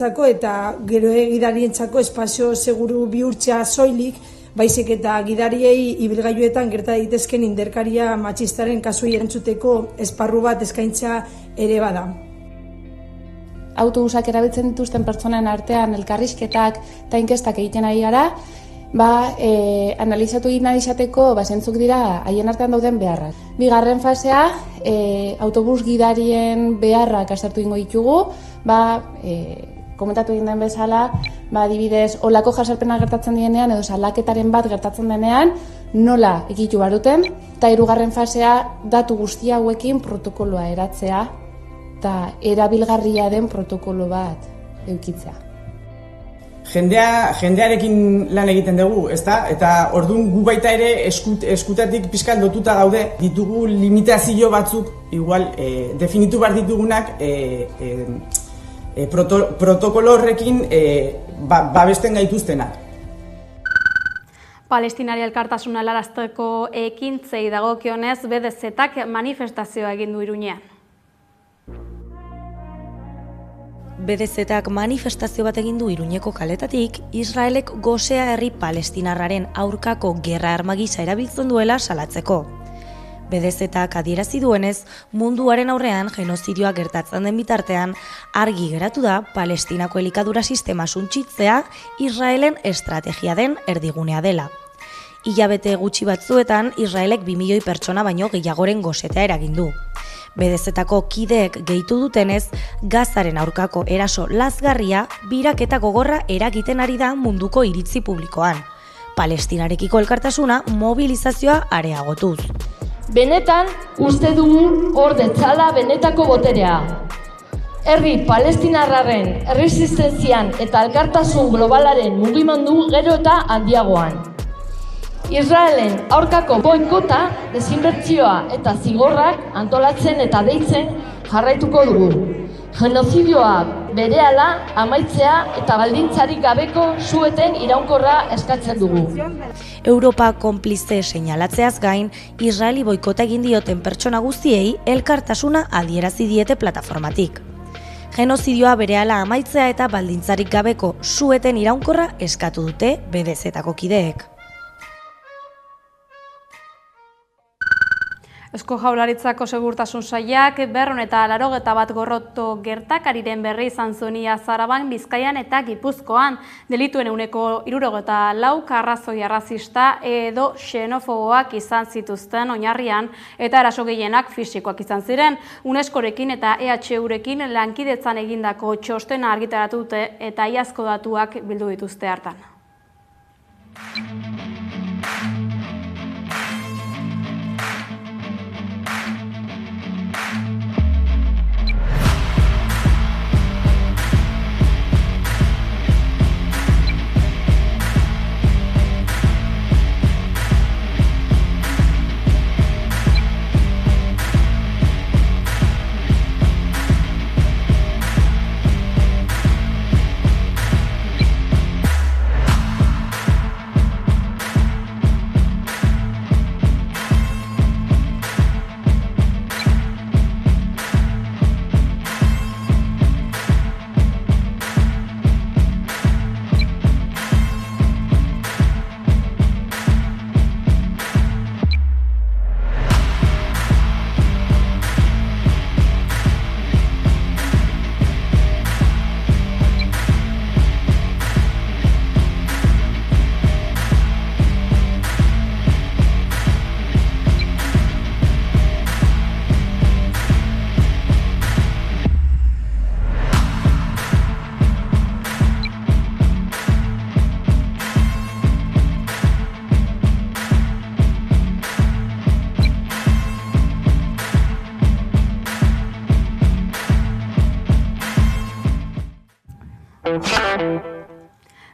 eta gero gidarientzako espazio seguru bihurtzea soilik, baizik eta gidariei ibilgailuetan gerta daitezken indarkeria matxistaren kasuei erantzuteko esparru bat eskaintza ere bada. Autobusak erabiltzen dituzten pertsonen artean elkarrizketak eta inkestak egiten ari gara, analizatu egin nahi izateko zeintzuk dira haien artean dauden beharrak. Bigarren fasea, autobus gidarien beharrak aztertu egingo ditugu, komentatu egin den bezala, adibidez, olako jasarpena gertatzen dienean edo salaketaren bat gertatzen denean, nola egitu baruten, eta hirugarren fasea datu guzti hauekin protokoloa eratzea eta erabilgarria den protokolo bat edukitzea. Jendearekin lan egiten dugu, ezta? Eta orduan gu baita ere eskutatik pixkat lotuta gaude, ditugu limitazio batzuk, igual definitu behar ditugunak protokolo horrekin babesten gaituztenak. Palestinari elkartasuna helarazteko ekintzei dagokionez, BDZ-ak manifestazioa egin du Iruñean. BDZ-ak manifestazio bat egin du Iruñeko kaletatik, Israelek gosea herri palestinarraren aurkako gerra arma gisa erabiltzen duela salatzeko. BDZ-ak adierazi duenez, munduaren aurrean genozidioa gertatzen den bitartean, argi geratu da Palestinako elikadura sistema suntsitzea Israelen estrategia den erdigunea dela. Hilabete gutxi batzuetan, Israelek 2 milioi pertsona baino gehiagoren gosetea eragin du. BDZ-ako kideek gehitu dutenez, Gazaren aurkako eraso lazgarria, biraketa gogorra eragiten ari da munduko iritzi publikoan. Palestinarekiko elkartasuna mobilizazioa areagotuz. Benetan, uste dugu hor detzala benetako boterea. Herri palestinarraren erresistentzian eta elkartasun globalaren mugimendu gero eta handiagoan. Israelen aurkako boikota, desinbertsioa eta zigorrak antolatzen eta deitzen jarraituko dugu. Genozidioa berehala amaitzea eta baldintzarik gabeko su-eten iraunkorra eskatzen dugu. Europa konplize seinalatzeaz gain, Israeli boikota egin dioten pertsona guztiei elkartasuna adierazi diete plataformatik. Genozidioa berehala amaitzea eta baldintzarik gabeko su-eten iraunkorra eskatu dute BDZ-ako kideek. Eusko Jaurlaritzako Segurtasun Sailak 281 gorroto gertakariren berri izan zuen Zaraban, Bizkaian eta Gipuzkoan. Delituen 74 arrazoi arrazista edo xenofoboak izan zituzten oinarrian eta eraso gehienak fisikoak izan ziren. UNESCOrekin eta EHUrekin lankidetzan egindako txostena argitaratu dute eta iazko datuak bildu dituzte hartan.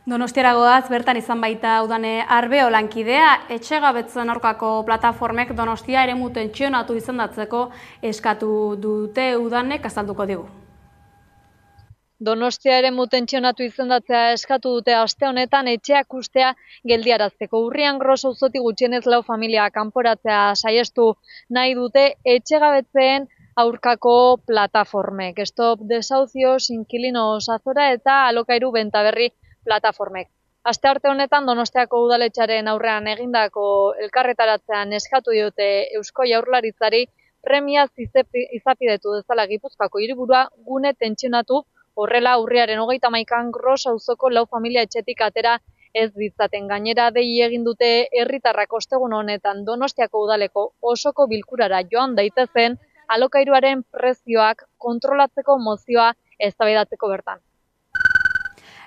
Donostiara goaz, bertan izan baita udane Arbeo lankidea, etxegabetzen aurkako plataformek Donostia eremu tentsionatu izendatzeko eskatu dute udanek azalduko digu. Donostia eremu tentsionatu izendatzea eskatu dute aste honetan etxeak ustea geldiarazteko. Urrian Gros auzotik gutxienez 4 familia kanporatzea saiestu nahi dute etxegabetzeen aurkako plataformek, Stop Desahucios, Inquilinos Azora eta Alokairu Bentaberri plataformek. Astearte honetan Donostiako udaletxearen aurrean egindako elkarretaratzean eskatu diote Eusko Jaurlaritzari premiaz izapidetu dezala Gipuzkoako hiriburua gune tentsionatu, horrela urriaren 31an Gros auzoko 4 familia etxetik atera ez ditzaten. Gainera dei egin dute herritarrak ostegun honetan Donostiako udaleko osoko bilkurara joan daitezen alokairuaren prezioak kontrolatzeko mozioa eztabaidatzeko bertan.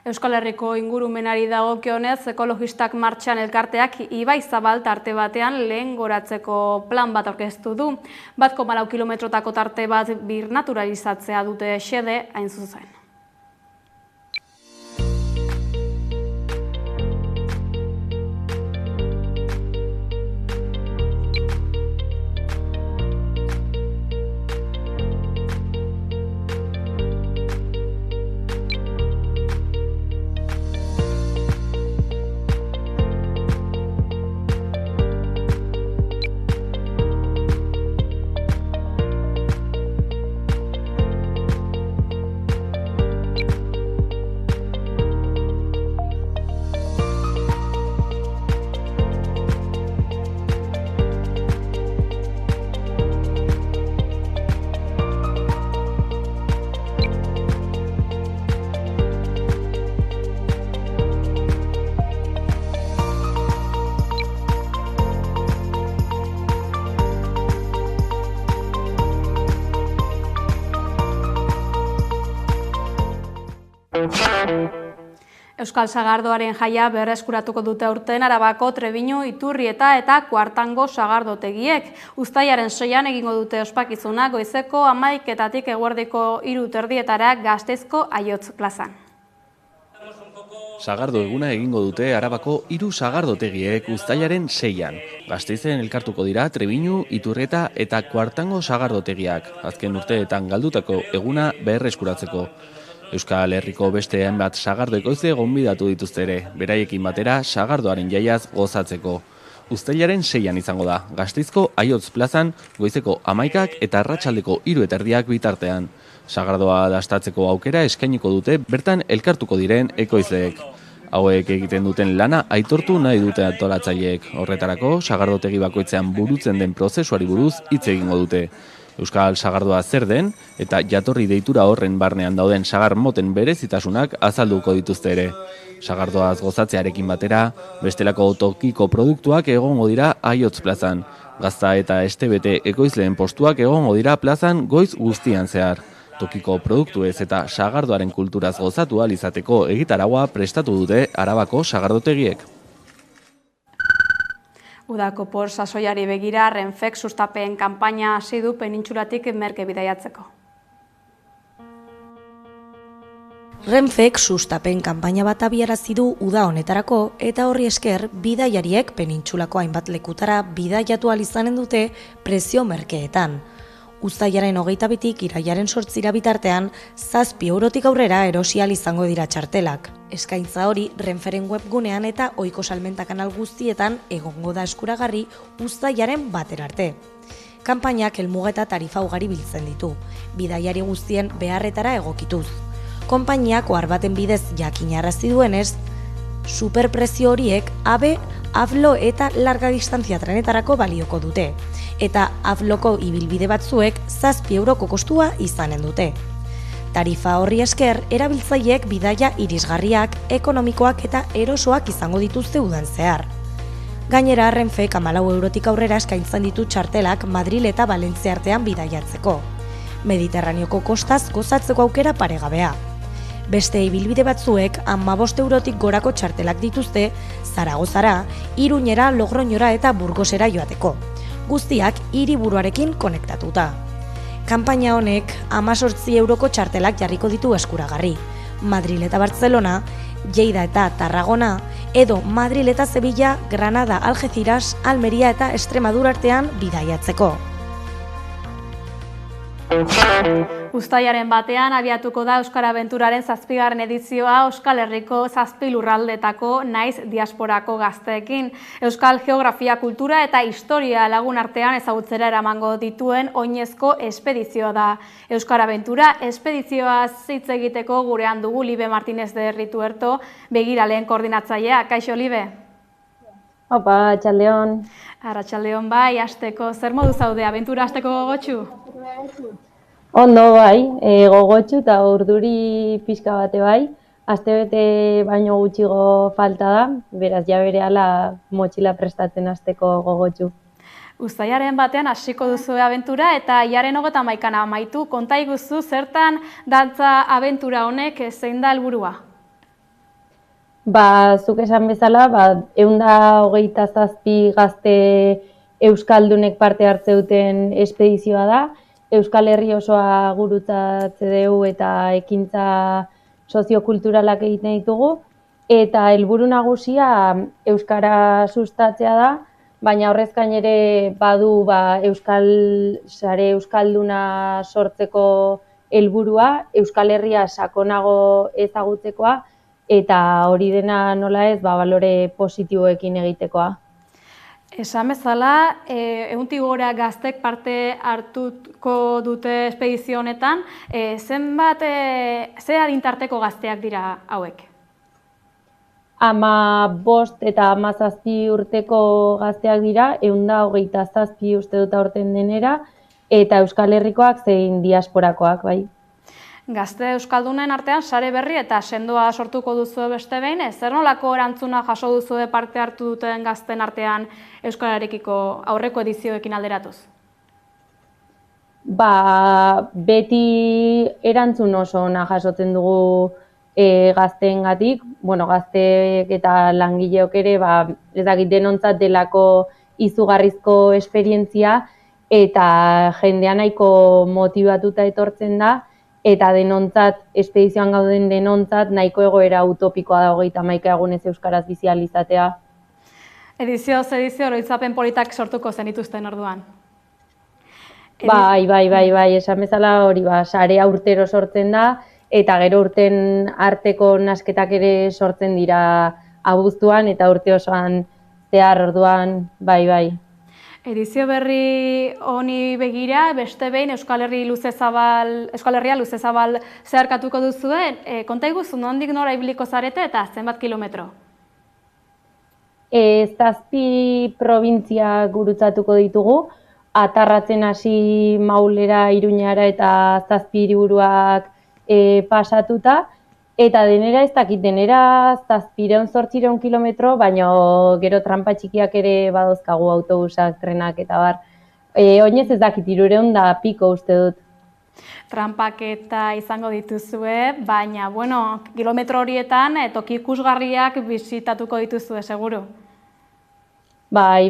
Euskal Herriko ingurumenari dagokionez, ekologistak martxan elkarteak Ibai Zabal tarte batean lehen goratzeko plan bat aurkeztu du. 1,4 kilometrotako tarte bat birnaturalizatzea dute xede hain zuzen. Euskal Sagardoaren jaia berreskuratuko dute aurten Arabako Trebiñu, Iturrieta eta Kuartango sagardotegiek. Uztailaren 6an egingo dute ospakizuna goizeko 11:00 eguerdiko 3:30 Gasteizko Aiotz plazan. Sagardo eguna egingo dute Arabako 3 sagardotegiek uztailaren 6an. Gasteizen elkartuko dira Trebiñu, Iturrieta eta Kuartango sagardotegiak, azken urteetan galdutako eguna berreskuratzeko. Euskal Herriko beste hainbat sagardo ekoizle gonbidatu dituzte ere, beraiekin batera sagardoaren jaiaz gozatzeko. Uztailaren 6an izango da, Gasteizko Aiotz plazan goizeko 11:00 eta arratsaldeko 3:30 bitartean. Sagardoa dastatzeko aukera eskainiko dute bertan elkartuko diren ekoizleek. Hauek egiten duten lana aitortu nahi dute antolatzaileek. Horretarako, sagardotegi bakoitzean burutzen den prozesuari buruz hitz egingo dute. Euskal sagardoa zer den eta jatorri deitura horren barnean dauden sagar moten berezitasunak azalduko dituzte ere. Sagardoaz gozatzearekin batera, bestelako tokiko produktuak egongo dira Aiotz plazan. Gazta eta estebete ekoizleen postuak egongo dira plazan goiz guztian zehar. Tokiko produktuez eta sagardoaren kulturaz gozatu ahal izateko egitaragua prestatu dute Arabako sagardotegiek. Udako por sasoiari begira Renfek sustapen kanpaina hasi du penintsulatik merke bidaiatzeko. Renfek sustapen kanpaina bat abiarazi du uda honetarako eta horri esker bidaiariek penintsulako hainbat lekutara bidaiatu ahal izanen dute prezio merkeetan. Uztailaren 22tik irailaren 8 bitartean 7 eurotik aurrera erosi ahal izango dira txartelak. Eskaintza hori Renferen webgunean eta ohiko salmenta kanal guztietan egongo da eskuragarri uztailaren 1 arte. Kanpainak helmuga eta tarifa ugari biltzen ditu, bidaiari guztien beharretara egokituz. Konpainiak ohar baten bidez jakinarazi duenez, superprezio horiek AVE, AVLO eta larga distantzia trenetarako balioko dute, eta AVLOko ibilbide batzuek 7 euroko kostua izanen dute. Tarifa horri esker, erabiltzaileek bidaia irisgarriak, ekonomikoak eta erosoak izango dituzte udan zehar. Gainera, Renfek 14 eurotik aurrera eskaintzen ditu txartelak Madril eta Valentzia artean bidaiatzeko. Mediterraneoko kostaz gozatzeko aukera paregabea. Beste ibilbide batzuek 15 eurotik gorako txartelak dituzte Zaragozara, Iruñera, Logroñora eta Burgosera joateko. Guztiak hiriburuarekin konektatuta. Kanpaina honek 18 euroko txartelak jarriko ditu eskuragarri. Madril eta Barcelona, Lleida eta Tarragona, edo Madril eta Sevilla, Granada, Algeciras, Almeria eta Extremadura artean bidaiatzeko. Uztailaren batean abiatuko da Euskara Abenturaren 7. edizioa Euskal Herriko 7 lurraldeetako naiz diasporako gazteekin. Euskal geografia, kultura eta historia lagun artean ezagutzera eramango dituen oinezko espedizioa da. Euskara Abentura espedizioa hitz egiteko gurean dugu Libe Martinez de Rituerto, begiraleen koordinatzailea. Kaixo, Libe? Opa, Arratsaldeon. Arratsaldeon bai, hasteko. Zer modu zaude, abentura hasteko gogotsu? Ondo bai, gogotsu eta urduri pixka bate bai. Astebete baino gutxigo falta da, beraz ja berehala motxila prestatzen hasteko gogotsu. Uztailaren batean hasiko duzu abentura eta hilaren 31 amaitu. Konta iguzu zertan dantza abentura honek zein da helburua? Zuk esan bezala, 127 gazte euskaldunek parte hartze duten espedizioa da. Euskal Herri osoa gurutzatze dugu eta ekintza soziokulturalak egiten ditugu. Eta helburu nagusia euskara sustatzea da, baina horrez gain ere badu sare euskalduna sortzeko helburua, Euskal Herria sakonago ezagutzekoa, eta hori dena nola ez, balore positiboekin egitekoa. Esan bezala, 100 gora gaztek parte hartuko dute espedizio honetan, ze adintarteko gazteak dira hauek? 15 eta 17 urteko gazteak dira, 127 uste dut aurten denera, eta Euskal Herrikoak zein diasporakoak, bai. Gazte euskaldunen artean sare berri eta sendoa sortuko duzu beste behin, zer nolako erantzuna jaso duzu parte hartu duten gazten artean euskararekiko aurreko edizioekin alderatuz? Beti erantzun oso ona jasotzen dugu gazteengatik, gazteek eta langileok ere, ez dakit denontzat delako izugarrizko esperientzia eta jendea nahiko motibatuta etortzen da, eta denontzat, espedizioan gauden denontzat, nahiko egoera utopikoa da 31 egunez euskaraz bizi ahal izatea. Edizioz edizio oroitzapen politak sortuko zenituzten orduan? Bai, esan bezala hori sarea urtero sortzen da, eta gero urten arteko nasketak ere sortzen dira abuztuan, eta urte osoan zehar orduan, bai. Edizio berri honi begira, beste behin Euskal Herria luze zabal zeharkatuko duzuen, konta iguzu nondik nora ibiliko zarete eta zenbat kilometro? 7 probintzia gurutzatuko ditugu, Atarratzen hasi Maulera, Iruñara eta 7 hiriburuak pasatuta, eta denera ez dakit, denera 700-800 kilometro, baina gero tranpa txikiak ere badozkagu autobusak, trenak eta bar. Oinez ez dakit, 300 da piko uste dut. Tranpak eta izango dituzue, baina, kilometro horietan toki ikusgarriak bisitatuko dituzue, seguru? Bai.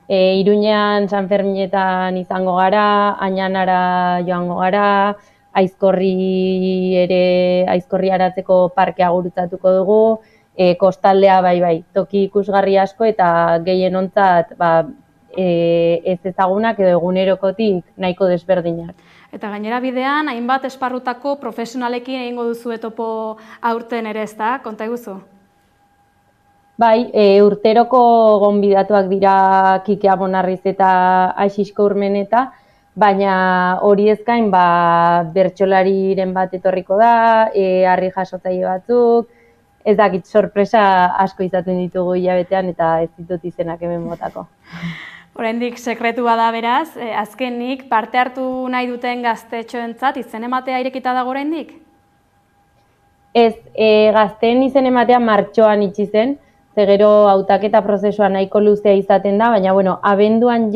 Iruñean, San Ferminetan izango gara, Añanara joango gara, Aizkorri aratzeko parkea gurutzatuko dugu, kostaldea bai, toki ikusgarri asko eta gehienontzat ez ezagunak edo egunerokotik nahiko desberdinak. Eta gainera bidean, hainbat esparrutako profesionalekin egingo duzu topo aurten ere ez da, konta iguzu? Bai, urteroko gonbidatuak dira Kike Abonarriz eta Aixisko Urmeneta, baina hori ez gain bertsolariren bat etorriko da, harri jasotzaile batzuk, ez dakit sorpresa asko izaten ditugu hilabetean eta ez ditut izenak hemen botako. Oraindik sekretua da beraz, azkenik parte hartu nahi duten gaztetxoentzat izen ematea irekita dago oraindik? Ez, gazteen izen ematea martxoan itxi zen, gero hautaketa prozesua nahiko luzea izaten da, baina abenduan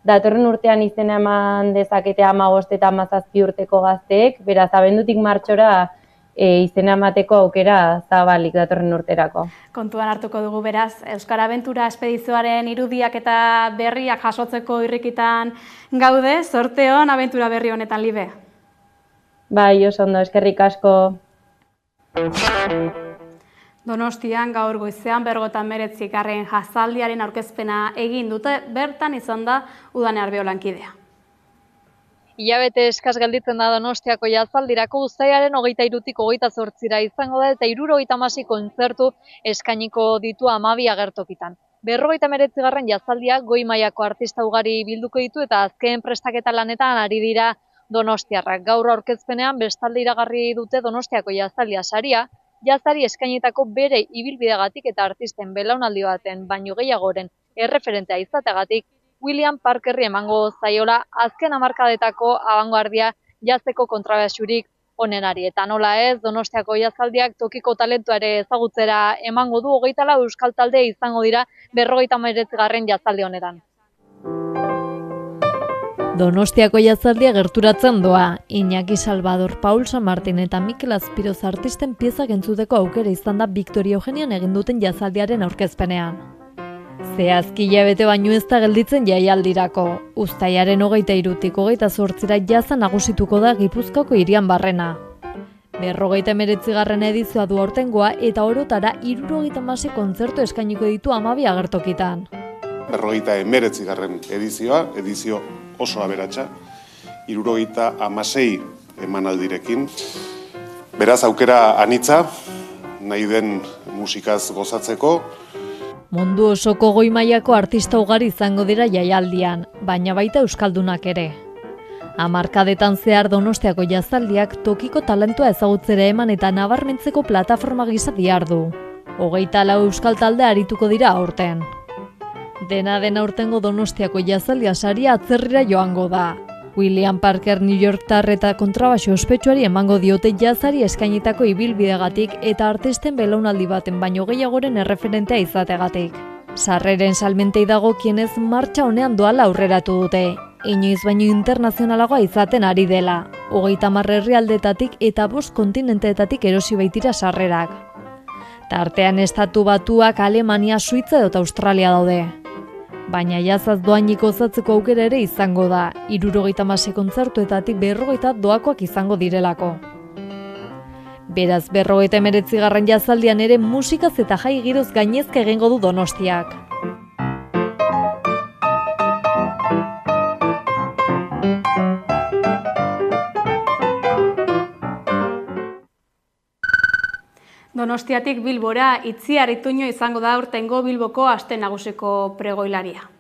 datorren urtean izena eman dezakete 15 eta 17 urteko gazteek, beraz abendutik martxora izena emateko aukera zabalik datorren urterako. Kontuan hartuko dugu beraz, Euskara Abentura espedizioaren irudiak eta berriak jasotzeko irrikitan gaude, zorte hon abentura berri honetan, Libe. Bai, oso ondo, eskerrik asko. Donostian gaur goizean 59. jazaldiaren aurkezpena egin dute, bertan izan da Udane Arbeolankidea. Hilabete eskas gelditzen da Donostiako jazaldirako uztailaren 23-tik 28-ra izango da eta 76 kontzertu eskainiko ditu 12 agertokitan. 59. jazaldiak goi mailako artista ugari bilduko ditu eta azken prestaketa lanetan ari dira donostiarrak. Gaur aurkezpenean bestalde iragarri dute Donostiako jazaldia saria, jazari eskainitako bere ibilbideagatik eta artisten belaunaldi baten baino gehiagoren erreferentea izateagatik William Parkerri emango zaiola azken hamarkadetako abangoardia jazteko kontrabasurik onenari. Eta nola ez, Donostiako jazaldiak tokiko talentuare ezagutzera emango du 24 euskal talde izango dira 59. jazaldi honetan. Donostiako jazaldia gerturatzen doa. Iñaki Salvador, Paul San Martin eta Mikel Azpiroz artisten piezak entzuteko aukera izan da Victoria Eugenian egin duten jazaldiaren aurkezpenean. Zehazki hilabete baino ez da gelditzen jaialdirako. Uztailaren 23-tik 28-ra jaza nagusituko da Gipuzkoako hirian barrena. 59. edizioa du aurtengoa eta orotara 76 kontzertu eskainiko ditu 12 agertokitan. 59. edizio oso aberatsa, 76 emanaldirekin. Beraz aukera anitza, nahi den musikaz gozatzeko. Mundu osoko goi mailako artista ugari izango dira jaialdian, baina baita euskaldunak ere. Hamarkadetan zehar Donostiako jazaldiak tokiko talentua ezagutzera eman eta nabarmentzeko plataforma gisa dihardu. 24 euskal talde arituko dira aurten. Dena den aurtengo Donostiako jazaldia saria atzerrira joango da. William Parker New Yorktar eta kontrabaxu ospetsuari emango diote jazari eskainitako ibilbideagatik eta artisten belaunaldi baten baino gehiagoren erreferentea izategatik. Sarreren salmentei dagokienez martxa honean doala aurreratu dute. Inoiz baino internazionalagoa izaten ari dela. 30 herrialdetatik eta 5 kontinenteetatik erosi baitira sarrerak. Tartean Estatu Batuak, Alemania, Suitza eta Australia daude. Baina jazaz doainik gozatzeko aukera ere izango da, 76 kontzertuetatik 40 doakoak izango direlako. Beraz, 59. jazaldian ere musikaz eta jai giroz gainezka egingo du Donostiak. Donostiatik Bilbora Itziar Ituño izango da aurtengo Bilboko aste nagusiko pregoilaria.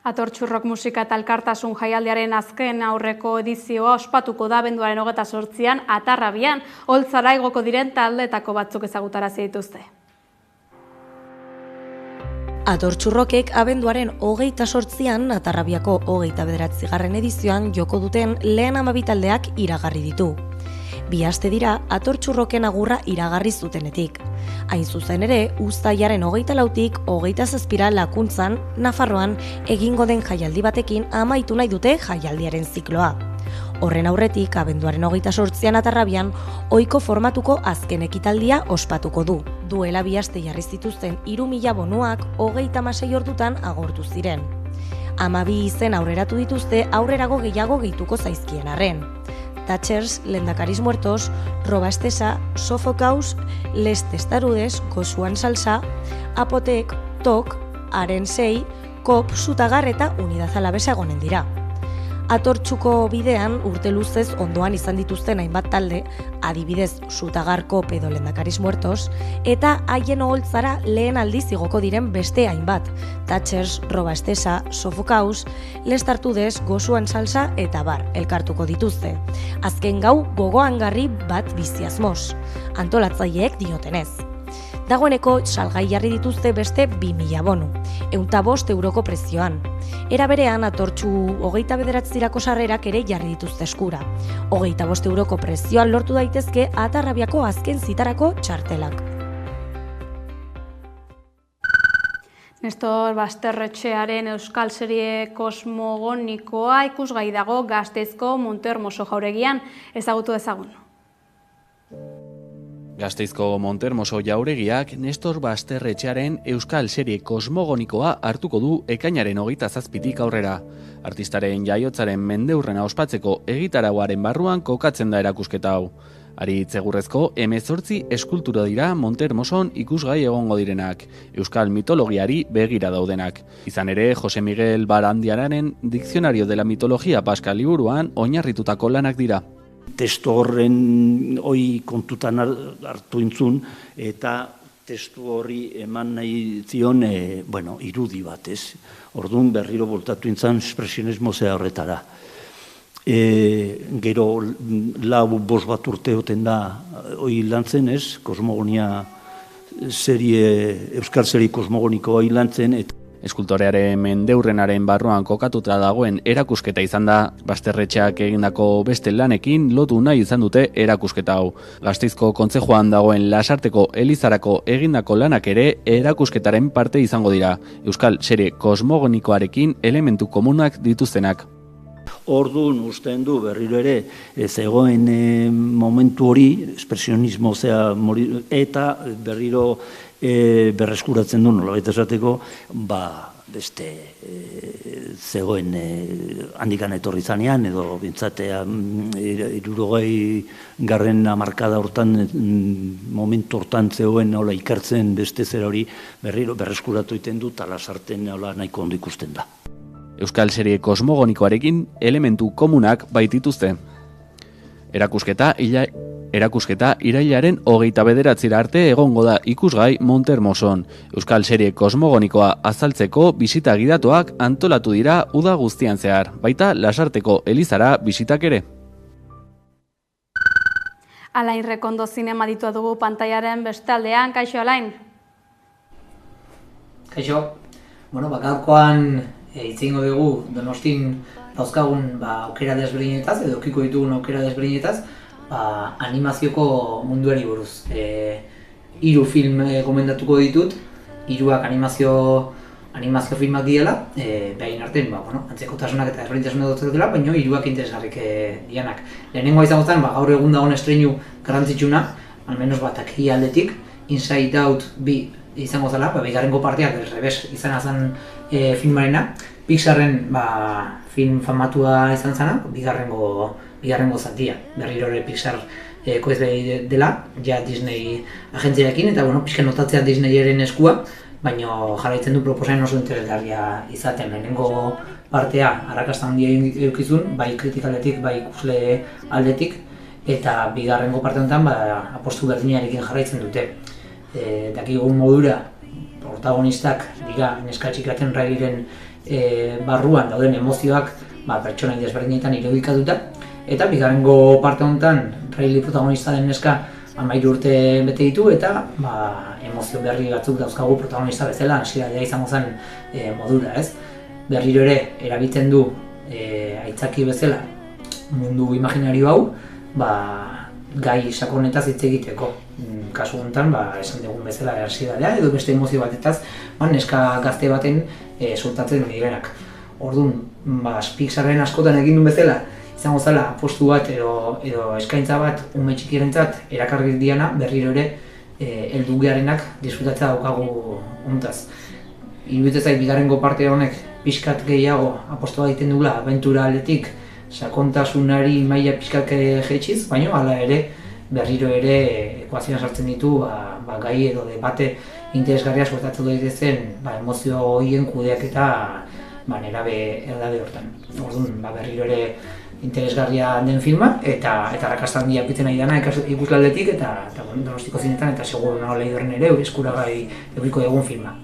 Atortxurrok musika eta elkartasun jaialdiaren azken aurreko edizioa ospatuko da abenduaren 28an Atarrabian, Oltzara igoko diren taldeetako batzuk ezagutarazi dituzte. Atortxurrokek abenduaren 28an Atarrabiako 29. edizioan joko duten lehen 12 taldeak iragarri ditu. 2 aste dira Atortxurroken agurra iragarri zutenetik. Hain zuzen ere, uztailaren 24tik 27ra Lakuntzan, Nafarroan, egingo den jaialdi batekin amaitu nahi dute jaialdiaren zikloa. Horren aurretik, abenduaren 28an Atarrabian, ohiko formatuko azken ekitaldia ospatuko du. Duela 2 aste jarri zituzten 3.000 bonuak 36 ordutan agortu ziren. 12 izen aurreratu dituzte aurrerago gehiago gehituko zaizkien arren. Thatchers, Lehendakariz Muertos, Roba Estesa, Sofocaus, Les Testarudes, Gosuan Salsa, Apotek, Tok, Aren 6, Kop, Zutagar eta Unidad Alavesa egonen dira. Atortxuko bidean urte luzez ondoan izan dituzten hainbat talde, adibidez Sutagarko edo Lehendakariz Muertos, eta haien oholtzara lehen aldiz igoko diren beste hainbat, Thatchers, Roba Estesa, Sofocaus, Les Tartudes, Gozuan Salsa eta bar elkartuko dituzte. Azken gau gogoangarri bat biziasmoz, antolatzaileek diotenez. Dagoeneko salgai jarri dituzte beste 2.000 bonu, 105 euroko prezioan. Era berean Atortxu 29 sarrerak ere jarri dituzte eskura. 25 euroko prezioan lortu daitezke Atarrabiako azken zitarako txartelak. Nestor Basterretxearen euskal serie kosmogonikoa ikusgai dago Gasteizko Montermoso jauregian, ezagutu ezagun. Gasteizko Montermoso jauregiak Nestor Basterretxearen euskal serie kosmogonikoa hartuko du ekainaren 27tik aurrera. Artistaren jaiotzaren mendeurrena ospatzeko egitarauaren barruan kokatzen da erakusketa hau. Aritz egurrezko 18 eskultura dira Montermoson ikusgai egongo direnak, euskal mitologiari begira daudenak. Izan ere, Jose Miguel Barandiararen Diccionario de la Mitologia Pascal liburuan oinarritutako lanak dira. Testu horren hoi kontutan hartu intzun, eta testu horri eman nahi zion irudi bat, ez? Orduan berriro voltatu intzan espresionismo zea horretara. Gero bost bat urteoten da hoi lantzen, ez? Kosmogonia euskal serie kosmogonikoa hoi lantzen, eta Eskultorearen mendeurrenaren barruan kokatuta dagoen erakusketa izan da, Basterretxeak egindako beste lanekin lotu nahi izan dute erakusketa hau. Gasteizko kontzejuan dagoen Lasarteko Elizarako egindako lanak ere erakusketaren parte izango dira, euskal serie kosmogonikoarekin elementu komunak dituztenak. Orduan usten du berriro ere zegoen momentu hori, espresionismo eta berriro berreskuratzen du nolabait esateko, beste zegoen handikan etorri zanean, edo bintzatea 60 hamarkada hortan, momentu hortan zegoen nola ikartzen beste zer hori berriro berreskuratu egiten du, eta Lasarten nola nahiko ondo ikusten da. Euskal serie kosmogonikoarekin elementu komunak baitituzte. Erakusketa irailaren 29 arte egongo da ikusgai Montermoson. Euskal serie kosmogonikoa azaltzeko bisita gidatuak antolatu dira uda guztian zehar, baita Lasarteko Elizara bisitak ere. Alain Rekondo zinema ditua dugu pantailaren bestaldean, kaixo Alain? Kaixo, gaurkoan itzingo dugu Donostin dauzkagun aukera desberdinetaz, edo okiko ditugun aukera desberdinetaz, animazioko munduari buruz. 3 film gomendatuko ditut, 3ak animazio filmak diela, behain artean, antzekotasunak eta ezberdintasunak dut dela, baina 3ak interesgarrik dianak. Lehenengoa izango zen, gaur egun dagoen estreinu garrantzitsuna, almenos aki aldetik, Inside Out 2 izango zela, bigarrengo parteak revés izan zen filmarena, Pixarren film famatua izan zena, bigarrengo zatia. Berriro ere Pixar ekoizle dela, ja Disney agentziarekin, eta pixka notatzea Disneyaren eskua, baina jarraitzen du proposamen oso interesgarria izaten. Lehenengo partea arrakasta handia edukizun, bai kritika aldetik, bai ikusle aldetik, eta bigarrengo parte honetan apostu berdinarekin jarraitzen dute. Dakigun modura, protagonistak dira neskatxikaten Rileyren barruan dauden emozioak pertsonai desberdinetan irudikatuta, eta bigarrengo parte honetan Riley protagonista den neska 13 urte bete ditu, eta emozio berri batzuk dauzkagu protagonista bezala ansiedadea izango zen modura, ez? Berriro ere erabiltzen du aitzaki bezala mundu imaginario hau, gai sakonetaz hitz egiteko. Kasu honetan, esan dugun bezala ansiedadea edo beste emozio batetaz, neska gazte baten sortatzen direnak. Orduan, Pixarren askotan egin duen bezala, izango zela apostu bat edo eskaintza bat ume txikirentzat erakarri diana, berriro ere heldu geharenak disfrutatzea daukagu hontaz. Iruditzen zait bigarrengo parte honek pixkat gehiago apostua egiten dugula abentura aldetik, sakontasunari maila pixkat jaitsiz, baina hala ere berriro ere ekuazioan sartzen ditu gai edo debate interesgarria suertatzen daitezen emozio horien kudeaketa nerabe edabe hortan. Orduan, berriro ere interesgarria den filma, eta arrakasta handia pitzen nahi dana ikuslaldetik, eta Donostiko zinetan, eta seguru nago Leidorren ere eskuragai edukiko dugun filma.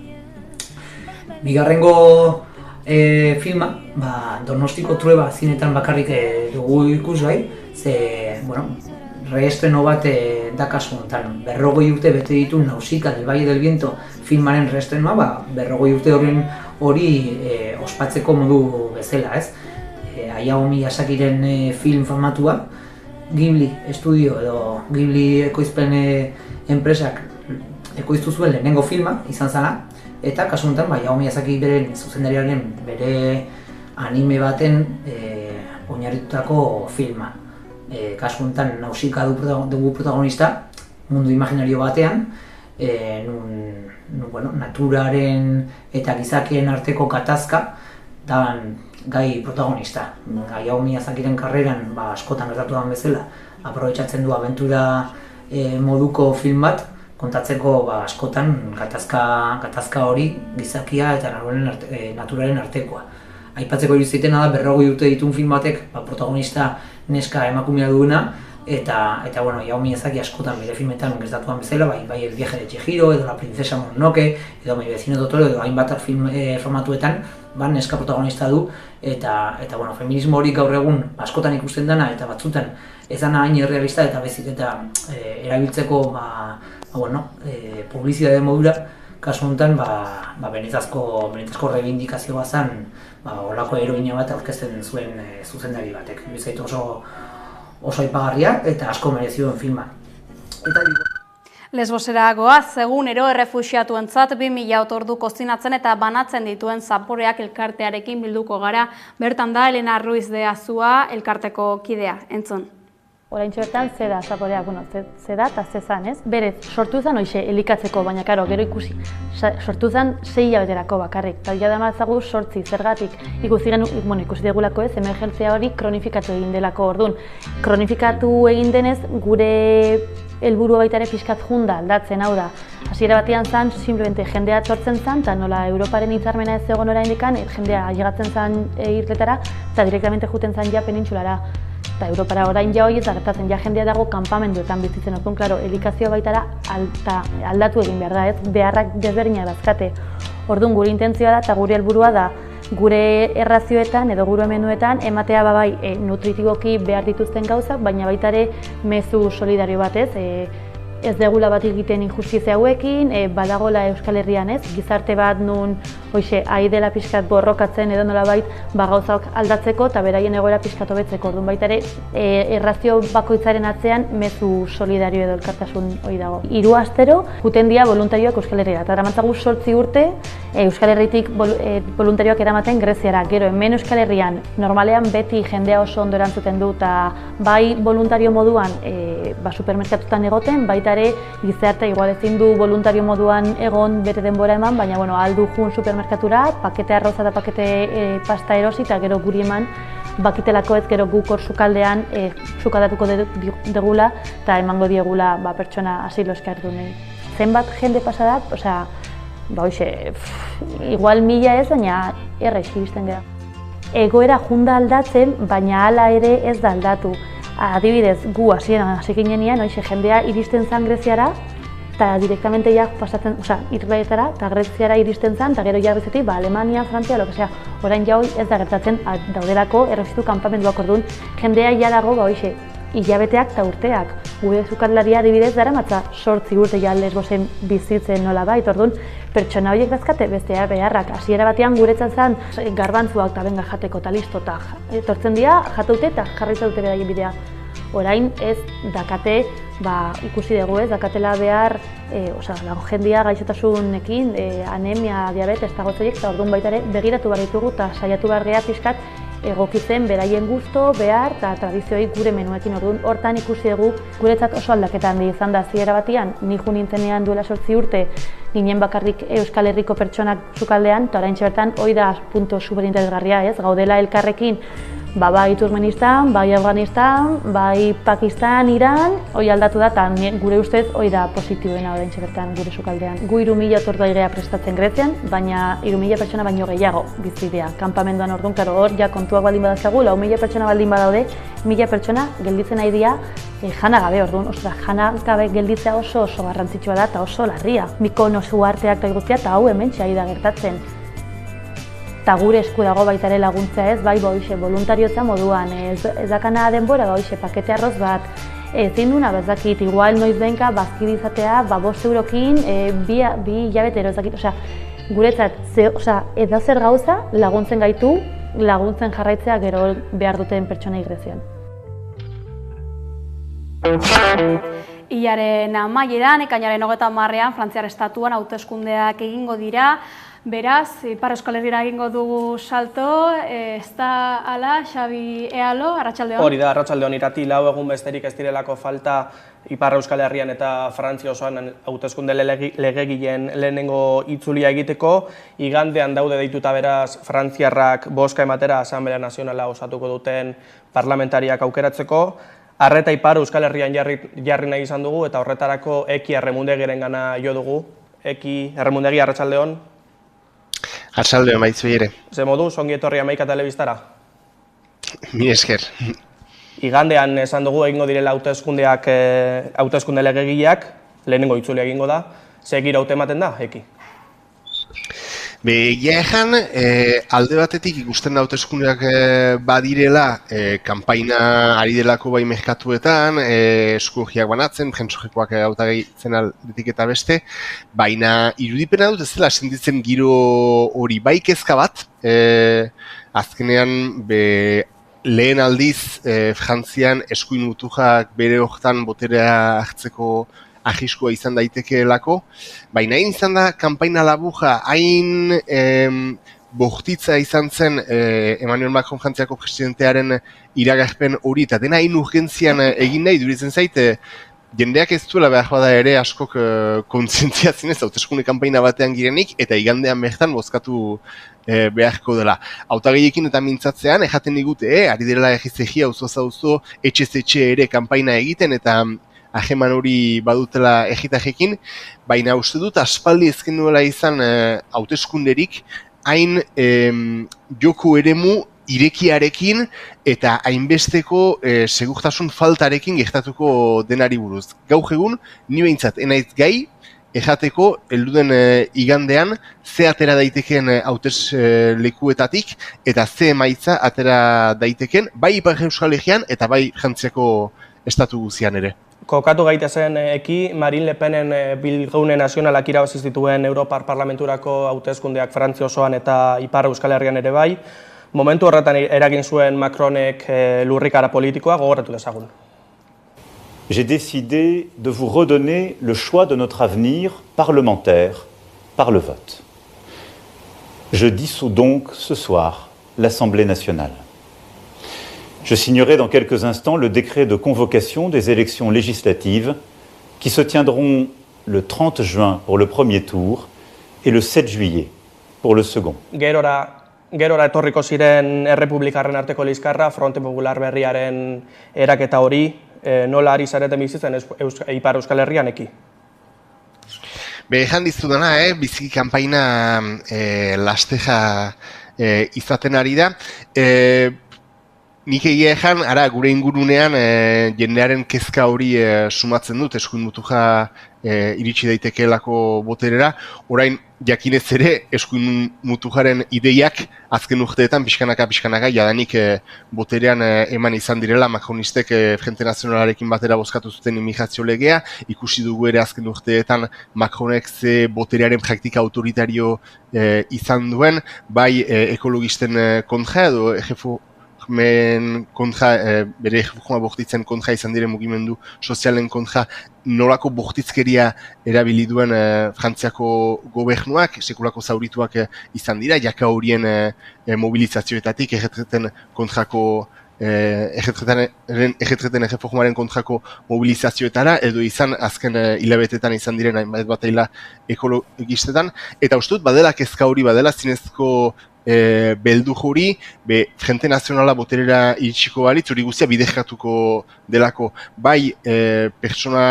Bigarrengo filma, Donostiko Trueba zinetan bakarrik dugu ikusgai, ze, reestreno bat da kasu honetan. 40 urte bete ditu Nausicaa del Valle del Viento filmaren reestrenoa, 40 urte hori ospatzeko modu bezala, ez? Hayao Miyazakiren film famatua, Ghibli Studio edo Ghibli ekoizpen enpresak ekoiztu zuen lehenengo filma izan zela, eta kasu honetan Hayao Miyazaki beren zuzendariaren bere anime baten oinarritutako filma. Kasu honetan Nausicaa dugu protagonista mundu imaginario batean, naturaren eta gizakien arteko gatazka daban gai protagonista. Hayao Miyazakiren karreran askotan gertatu den bezala, aprobetxatzen du abentura moduko film bat, kontatzeko askotan gatazka hori gizakia eta naturaren artekoa. Aipatzeko iruditzena da 40 urte dituen film batek protagonista neska emakumea duena, eta Hayao Miyazaki askotan bere filmetan gertatuan bezala, bai El viaje de Chihiro, edo La princesa Mononoke, edo Mi vecino Totoro, edo hainbat film formatuetan, neska protagonista du, eta feminismo hori gaur egun askotan ikusten dena, eta batzutan ez dana hain errealista, eta bezik eta erabiltzeko publizitate modura, kasu honetan benetazko reivindikazioa zen olako heroina bat aurkezten zuen zuzendari batek. Bizaitu oso aipagarria eta asko merezioen filma. Lesbosera goaz, egunero errefuxiatuentzat 2000 otordu kozinatzen eta banatzen dituen Zaporeak elkartearekin bilduko gara. Bertan da Elena Ruiz de Azua elkarteko kidea, entzun. Oraintxe bertan, ze da Zaporeak, ze da eta ze zan, ez? Berez, sortu zen hoxe elikatzeko, baina karo, gero ikusi, sortu zen 6 hilabeterako bakarrik. Eta hori da mazagu sortzi, zergatik ikusi degulako ez, emergentzia hori kronifikatu egin delako orduan. Kronifikatu egin denez, gure helburua baita ere pixkat junda aldatzen, hau da. Hasiera batean zen, simplemente jendea sortzen zen, eta nola Europaren hitzarmena ez egon oraindikan, jendea ailegatzen zen irtetara, eta direktamente juten zen ja penintsulara. Eta Europara orain ja hori ez da gertatzen, ja jendea dago kanpamenduetan bizitzen, orduan, klaro, elikazioa baitara aldatu egin behar da, ez? Beharrak desberdina dazkate. Orduan, gure intentzioa da eta gure helburua da gure errazioetan edo gure menuetan ematea nutritiboki behar dituzten gauzak, baina baita ere mezu solidario bat, ez? Ez degula bat egiten injustizia hauekin, badagola Euskal Herrian, ez? Gizarte bat nun ari dela pixkat borrokatzen edo nolabait gauzak aldatzeko eta beraien egoera pixkat hobetzeko. Orduan baita ere errazio bakoitzaren atzean mezu solidario edo elkartasun hori dago. 3 astero juten dira voluntarioak Euskal Herriera, eta eramatzagu 8 urte Euskal Herritik voluntarioak eramaten Greziara. Gero hemen Euskal Herrian normalean beti jendea oso ondo erantzuten du, eta bai voluntario moduan supermerkatutan egoten, baita ere gizartea igual ezin du voluntario moduan egon bere denbora eman, baina aldu jun supermerkatura, pakete arroza eta pakete pasta erosi, eta gero guri eman bakitelako ez gero guk hor sukaldean sukaldatuko degula eta emango diegula pertsona asilo eskardunei. Zenbat jende pasa da, igual 1000 ez, baina erraiz iristen gara. Egoera junda aldatzen, baina hala ere ez da aldatu. Adibidez, gu hasieran hasi ginenean, jendea iristen zen Greziara, eta direktamente pasatzen, irbaetara, eta Greziara iristen zen, eta gero jarrizetik, Alemania, Frantzia, lo que sea, orain ja ez da gertatzen daudelako errefuxiatu kanpamenduak orduan, jendea ja dago, hilabeteak eta urteak. Gure sukaldaria adibidez daramatza 8 urte ja Lesbosen bizitzen nolabait, orduan, pertsona horiek dazkate bestea beharrak. Hasiera batean guretzat zen garbantzuak eta benga jateko eta listo, eta etortzen dira, jataute eta jarritzaute beraien bidea. Orain ez dakate, ikusi dugu ez, dakatela behar, lago jendia gaixotasunekin, anemia, diabetes eta gotzerik, eta orduan baita ere begiratu behar ditugu eta saiatu behar geha pixkat egokitzen beraien gusto, behar eta tradizioei gure menuekin. Orduan hortan ikusi dugu guretzat oso aldaketa handi izan da hasiera batean, ni jo nintzenean duela 8 urte ginen bakarrik Euskal Herriko pertsonak sukaldean, eta oraintxe bertan hori da punto superinteresgarria, ez? Gaudela elkarrekin bai Turkmenistan, bai Afganistan, bai Pakistan, Iran, hori aldatu da, eta gure ustez hori da positiboena oraintxe bertan gure sukaldean. Gu 3.000 tortuaigea prestatzen Grezian, baina 3.000 pertsona baino gehiago bizidea. Kanpamenduan orduan, karo, hor ja kontuak baldin badazkagu, 4.000 pertsona baldin badaude, 1.000 pertsona gelditzen nahi dira jana gabe orduan. Ostra, jana gabe gelditzea oso garrantzitsua da eta oso larria. Mikonos uharteak eta guztia, eta hau hementxe ari da gertatzen. Eta gure esku dago baita ere laguntzea ez, bai boixe, voluntariotza moduan, ez dakana denbora boixe, pakete arroz bat, ezin duna bezakit, igual noiz behinka bazkide izatea, 5 eurokin, bi hilabetero ezakit, osea, guretzat, edozer gauza laguntzen gaitu, laguntzen jarraitzea gero behar duten pertsonei Grezian. Hilaren amaieran, ekainaren 30ean, Frantziar estatuan hauteskundeak egingo dira. Beraz, Ipar Euskal Herrira egingo dugu salto, ez da ala, Xabi Ealo, arratsaldeon? Hori da, arratsaldeon irati, 4 egun besterik ez direlako falta Ipar Euskal Herrian eta Frantzia osoan hauteskunde legegileen lehenengo itzulia egiteko. Igandean daude deituta beraz Frantziarrak bozka ematera Asamblea Nazionala osatuko duten parlamentariak aukeratzeko. Arreta Ipar Euskal Herrian jarri nahi izan dugu eta horretarako Eki Erremundegiren gana jo dugu. Eki Erremundegi, arratsaldeon? Arratsaldeon baitzu ere. Ze moduz, ongi etorri Hamaika telebistara? Mi esker. Igandean esan dugu egingo direla hauteskunde legegileak, lehenengo itzulia egingo da. Ze giro hautematen da, Eki? Egia ejan, alde batetik ikusten da hauteskundeak badirela, kanpaina ari delako bai merkatuetan, eskugiak banatzen, jentsojekoak hautagaitzen aldetik eta beste, baina irudipena dut ez dela sentitzen giro hori bai kezka bat, azkenean lehen aldiz Frantzian eskuin mutujak bere horretan boterea hartzeko ahiskua izan daitekeelako, baina hain izan da kanpaina labuja, hain bortitza izan zen Emmanuel Macron Frantziako presidentearen iragarpen hori, eta dena hain urgentzian egin nahi, duritzen zait, jendeak ez duela behar bada ere askok kontzientziatzen ez, hauteskunde kanpaina batean girenik, eta igandean bertan bozkatu beharko dela. Hautagaiekin eta mintzatzean, ejaten digute, ari dela egizegia auzo etxe ere kanpaina egiten, eta aheman hori badutela egitajekin, baina uste dut aspaldi ezken duela izan hauteskunderik hain joko eremu irekiarekin eta hainbesteko segurtasun faltarekin gertatuko denari buruz. Gaur egun, ni behintzat enaiz gai, ejateko helduden igandean ze atera daiteken hauteslekuetatik eta ze emaitza atera daiteken, bai Ipar Euskal Herrian eta bai Frantziako estatu guzian ere. Kokatu gaitezen Eki, Marine Le Penen bilgune nazionalak irabazi zituen Europar Parlamenturako hauteskundeak Frantzia osoan eta Ipar Euskal Herrian ere bai. Momentu horretan eragin zuen Macronek lurrikara politikoa, gogoratu dezagun. J'ai décidé de vous redonner le choix de notre avenir parlementaire par le vote. Je dissous donc ce soir l'Assemblée nationale. Je signerai dans quelques instants le décret de convocation des élections législatives qui se tiendront le 30 juin pour le premier tour et le 7 juillet pour le second. Gerora etorriko ziren errepublikarren arteko liskarra, Fronte Popular berriaren eraketa hori, nola ari zareten bizitzen Ipar Euskal Herrian, Eki? Ejan dizudana, biziki kanpaina lasteja izaten ari da. Nik egia ejan, gure ingurunean jendearen kezka hori sumatzen dut, eskuin mutuja iritsi daitekeelako boterera. Orain, jakinez ere, eskuin mutujaren ideiak azken urteetan pixkanaka jadanik boterean eman izan direla, Macronistek Frente Nazionalarekin batera bozkatu zuten immigrazio legea, ikusi dugu ere azken urteetan Macronek ze boterearen praktika autoritario izan duen, bai ekologisten kontra edo bere erreforma bortitzen kontra izan diren mugimendu sozialen kontra nolako bortitzkeria erabili duen Frantziako gobernuak, sekulako zaurituak izan dira, jaka horien mobilizazioetatik erretreten kontrako erretreten erreformaren kontrako mobilizazioetara, edo izan azken hilabetetan izan diren hainbat bataila ekologistetan, eta uste dut badela kezka hori, badela zinezko beldu juri, Frente Nazionala boterera iritsiko balitz, hori guztia bidezkatuko delako, bai pertsona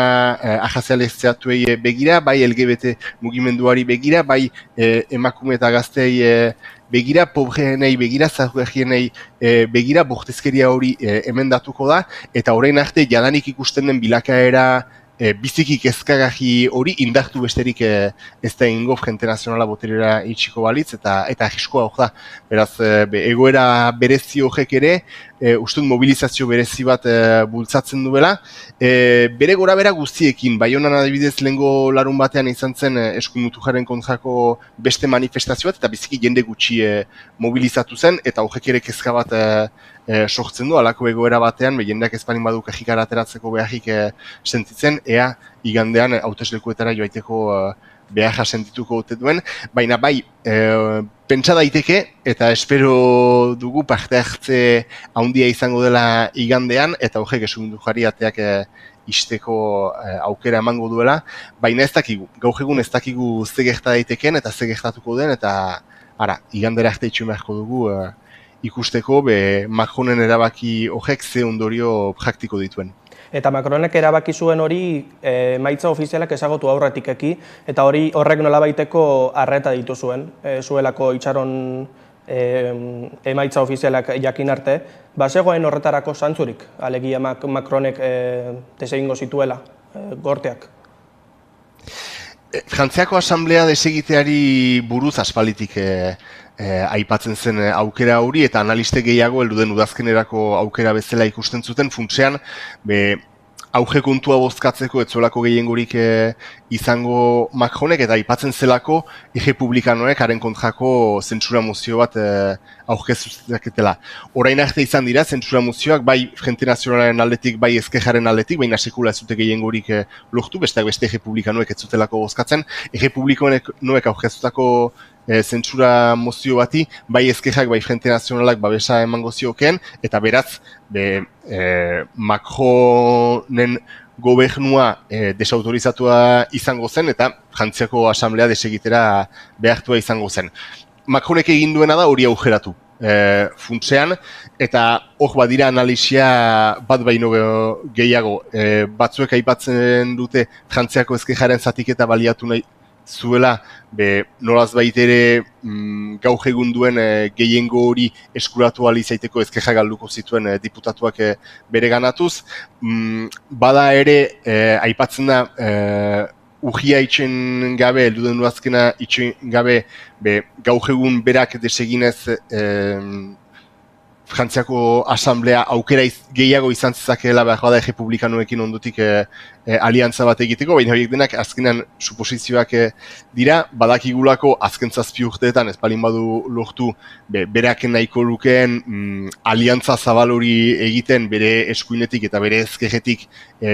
ahazialezteatuei begira, bai LGBT mugimenduari begira, bai emakume eta gaztei begira, pobreenei begira, zaurregienei begira, bortezkeria hori emendatuko da, eta orain arte jadanik ikusten den bilakaera biziki kezkagarri hori indartu besterik ez da egingo Frente Nazionala boterera iritsiko balitz, eta arriskua hor da. Beraz, egoera berezi horrek ere, uste mobilizazio berezi bat bultzatzen duela. Bere gora bera guztiekin, Baionan adibidez lehengo larun batean izan zen eskuin mutujaren kontrako beste manifestazio bat, eta biziki jende gutxi mobilizatu zen, eta horrek ere kezka bat sortzen du, alako egoera batean, jendeak ez balin badu kajikara ateratzeko beharrik sentitzen, ea igandean hauteslekuetara joaiteko beharra sentituko ote duen, baina bai, pentsa daiteke, eta espero dugu parte hartze handia izango dela igandean, eta horrek eskuindujari ateak isteko aukera emango duela, baina ez dakigu, gaur egun ez dakigu ze gerta daiteken, eta ze gertatuko den, eta igandera arte itxu beharko dugu, ikusteko Macronen erabaki horrek ze ondorio praktiko dituen. Eta Macronek erabaki zuen hori emaitza ofizialak ezagutu aurretik eki, eta horrek nolabaiteko arreta ditu zuen, zuelako itxaron emaitza ofizialak jakin arte, bazegoen horretarako zantzurik, alegia Macronek desegingo zituela, gorteak. Frantziako asamblea desegiteari buruz aspalditik aipatzen zen aukera hori, eta analiste gehiago heldu den udazkenerako aukera bezala ikusten zuten, funtsean auge kontua bozkatzeko etzuelako gehiengorik izango Macronek, eta aipatzen zelako errepublikanoek haren kontrako zentsura mozio bat aurkeztuzaketela. Orain arte izan dira zentsura mozioak bai Frente Nazionalaren aldetik, bai ezkerraren aldetik, baina sekula ez dute gehiengorik lortu, besteak beste errepublikanoek ez zutelako bozkatzen. Errepublikanoek aurkeztutako zentsura mozio bati, bai ezkerrak, bai Frente Nazionalak babesa emango ziokeen, eta beraz, Macronen gobernua desautorizatua izango zen, eta Frantziako asamblea desegitera behartua izango zen. Macronek egin duena da hori augeratu funtsean, eta hor badira analisia bat baino gehiago. Batzuek aipatzen dute Frantziako ezkerraren zatiketa baliatu nahi zuela, nolaz baitere gaur egun duen gehiengo hori eskuratu ahal izaiteko ezkerra galduko zituen diputatuak bereganatuz. Bada ere, aipatzen da, urria itxen gabe, elduden duazkena itxen gabe, gaur egun berak deseginez Frantziako asamblea aukera gehiago izan zezakeela behar bada errepublikanoekin ondotik aliantza bat egiteko, baina horiek denak azkenan suposizioak dira, badakigulako azken 7 urteetan ez balin badu lortu berak nahiko lukeen aliantza zabal hori egiten bere eskuinetik eta bere ezkerretik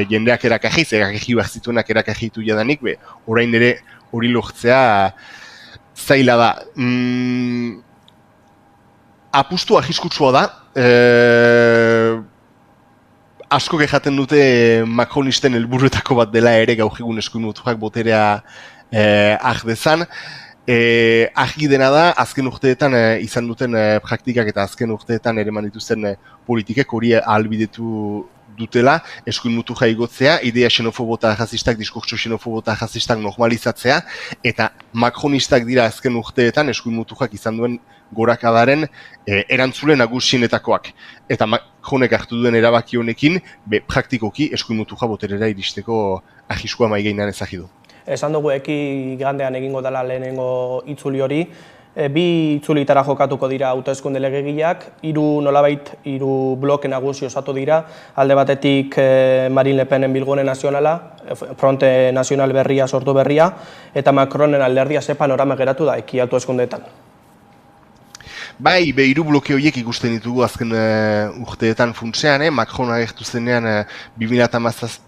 jendeak erakajiz, erakaji behar zituenak erakajitu jadanik, orain ere hori lortzea zaila da. Apustu arriskutsua da, asko jaten dute Macronisten helburuetako bat dela ere gaur egun eskuin mutuak boterea dezan. Argi dena da, azken urteetan izan duten praktikak eta azken urteetan ere dituzten politikek hori ahalbidetu dutela, eskuin mutuja igotzea, idea xenofobo eta rasistak, diskurtso xenofobo eta rasistak normalizatzea, eta Macronistak dira azken urteetan eskuin mutujak izan duen gorakadaren erantzule nagusienetakoak. Eta Macronek hartu duen erabaki honekin, praktikoki eskuin mutuja boterera iristeko arriskua mahai gainean ezagidu. Esan dugu igandean egingo dela lehenengo itzuli hori, bi itzulitara jokatuko dira hauteskunde legegileak, hiru bloke nagusi osatu dira, alde batetik Marine Le Penen Bilgune Nazionala, Fronte Nazional berria, sortu berria, eta Macronen alderdia ze panorama geratu da hauteskundeetan. Bai, hiru bloke horiek ikusten ditugu azken urteetan funtsean, Macron agertu zenean 2017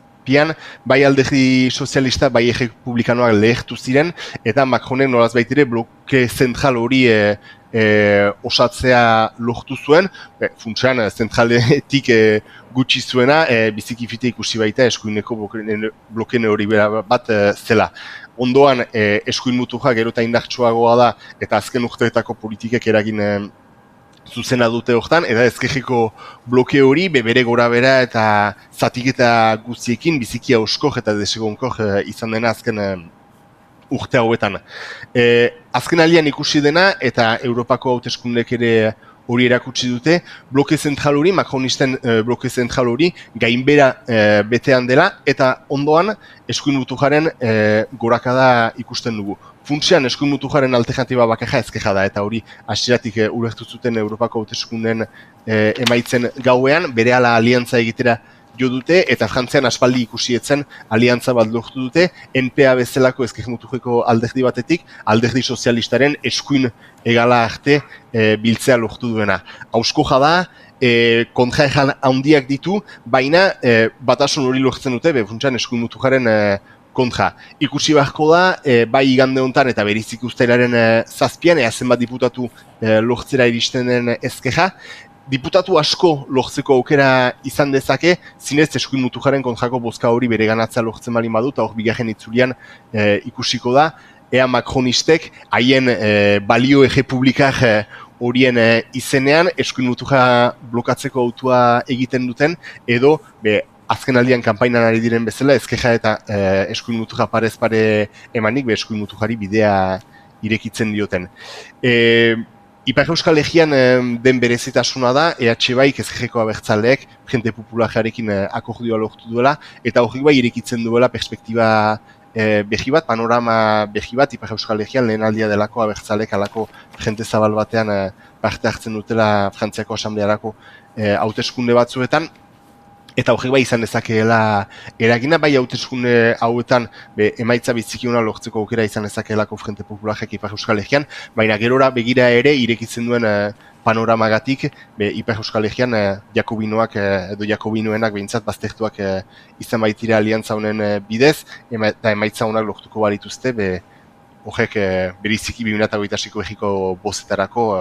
bai alderdi sozialista, bai errepublikanoak lehertu ziren, eta Macronek nolaz baitere bloke zentral hori osatzea lortu zuen, funtsean zentraletik gutxi zuena, biziki fite ikusi baita eskuineko bloke hori bat zela. ondoan eskuin mutuja gero eta indartsuagoa da, eta azken urteetako politikek eragin zuzena dute hortan, eta ezkerreko bloke hori bere gora bera eta zatiketa guztiekin biziki hauskor eta desegonkor izan dena azken urte hauetan. Azken aldian ikusi dena, eta Europako hauteskundek ere hori erakutsi dute, bloke zentral hori, makronisten bloke zentral hori, gainbera betean dela, eta ondoan eskuin mutujaren gorakada ikusten dugu. Funtsean eskuin mutujaren alternatiba bakarra ezkerra da, eta hori hasieratik ulertu zuten Europako hauteskunden emaitzen gauean, berehala aliantza egitera jo dute, eta Frantzian aspaldi ikusietzen aliantza bat lortu dute, NPA bezalako ezker mutujeko alderdi batetik, alderdi sozialistaren eskuin egala arte biltzea lortu duena. Hauskoja da, kontraejan handiak ditu, baina batasun hori lortzen dute, funtsean eskuin mutujaren kontra. Ikusi beharko da, bai igande honetan eta berizik uztailaren zazpian, zenbat diputatu lortzera iristen den ezkerra, diputatu asko lortzeko aukera izan dezake, zinez eskuin mutujaren kontrako bozka hori bere ganatzea lortzen bali badu, eta hor bigarren itzulian ikusiko da, ea makronistek haien balio errepublikar horien izenean eskuin mutuja blokatzeko autua egiten duten, edo azken aldian kanpainan ari diren bezala, ezkerra eta eskuin mutuja parez pare emanik, eskuin mutujari bidea irekitzen dioten. Ipar Euskal Herrian den berezitasuna da, EH Baik ezkerreko abertzaleek Frente Popularekin akordioa lortu duela, eta horrik bai irekitzen duela perspektiba berri bat, panorama berri bat, Ipar Euskal Herrian lehen aldia delako abertzaleek alako jente zabal batean parte hartzen dutela Frantziako Asamblearako hauteskunde batzuetan, eta horrek bai izan dezakeela eragina, bai hauteskunde hauetan emaitza bizikiona lortzeko aukera izan dezakeelako Frente Popularek Ipar Euskal Herrian, baina gerora begira ere irekitzen duen panoramagatik Ipar Euskal Herrian jakobinoak edo jakobinoenak behintzat baztertuak izan baitira aliantza honen bidez, eta emaitza honak lortuko balituzte, horrek beriziki 2026ko egiko bozetarako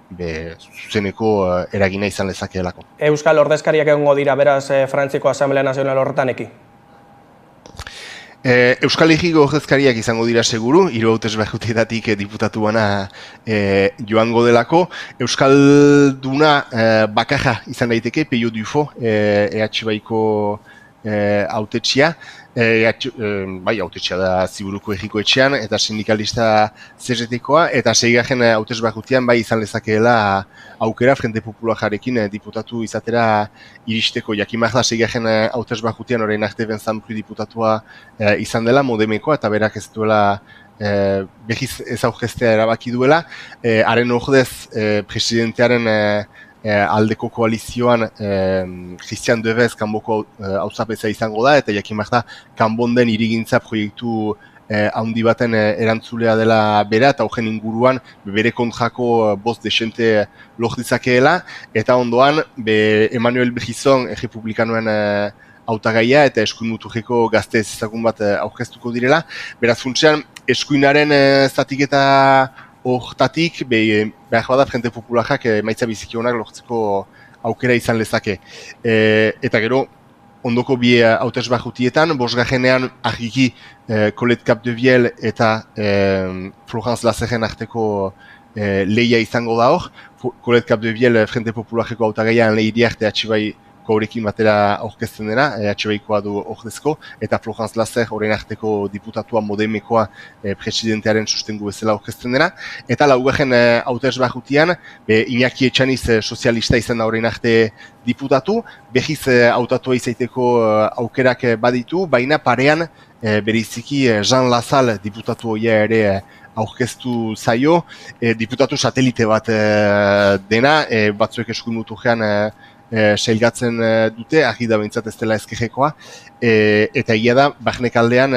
zuzeneko eragina izan lezakeelako. Euskal ordezkariak egongo dira, beraz, Frantziako Asamblea Nazional horretan eki? Euskal Herriko ordezkariak izango dira seguru, 3 hautesleetatik diputatu bana joango delako. Euskalduna bakarra izan daiteke, Peio Dufo, EH Baiko hautetxia, bai, hautetxea da Ziburuko Herriko Etxean, eta sindikalista CGT-koa, eta seigarren hautesleetatik bai izan lezakeela aukera Frente Popularekin diputatu izatera iristeko. Jakimar da seigarren hautesleetatik orain arte Benzanpru diputatua izan dela, Modemekoa, eta berak ez duela behiz ez aurkeztea erabaki duela. Haren ordez presidentearen aldeko koalizioan Christian Devez kanboko hauzapeza izango da, eta jakimar da kanbonden hirigintza proiektu handi baten erantzulea dela bera, eta horren inguruan bere kontrako bost desente lortitzakeela, eta ondoan Emmanuel Brizon republikanoen hautagaia eta eskuin mutujeko gazte ezagun bat aurkeztuko direla. Beraz funtsean eskuinaren zatiketa hortatik, behar bada Frente Popularak emaitza bizikionak lortzeko aukera izan lezake. Eta gero, ondoko bi hautesleetietan, bosgarrenean argiki Colette Capdevielle eta Florence Lazerren arteko lehia izango da hor. Colette Capdevielle Frente Populareko hautagaian lehiri arte atxibai horrekin batera aurkezten dena, HBikoa du ordezko, eta Florence Lazer horren arteko diputatua Modemekoa presidentearen sustengu bezala aurkezten dena, eta laugarren hautesleetian Iñaki Etxaniz sozialista izan da horren arte diputatu, behiz hautatua izaiteko aukerak baditu, baina parean beriziki Jean Lazal diputatu hoia ere aurkeztu zaio, diputatu satelite bat dena, batzuek eskuin mutujean sailgatzen dute, argi da behintzat ez dela ezkerrekoa, eta egia da, barnekaldean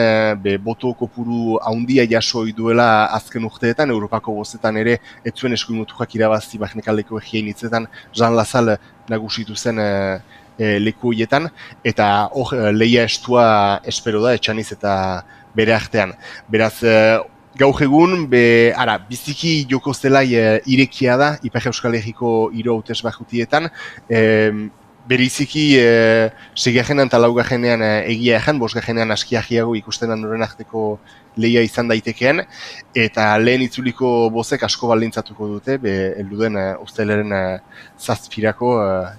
boto kopuru handia jasoi duela azken urteetan, Europako bozetan ere, ez zuen eskuin mutujak irabazi barnekaldeko egien hitzetan, Jean Lazal nagusitu zen leku horietan, eta hor lehia estua espero da, Etxaniz eta bere artean. Beraz, gaur egun, biziki joko zelai irekia da, Ipar Euskal Herriko 3 hautesleetietan, beriziki segiajenean eta laugajenean egia ejan, bosgajenean askiagiago ikusten handoren arteko lehia izan daitekeen, eta lehen itzuliko bozek asko baldintzatuko dute, helduden uztailaren zazpirako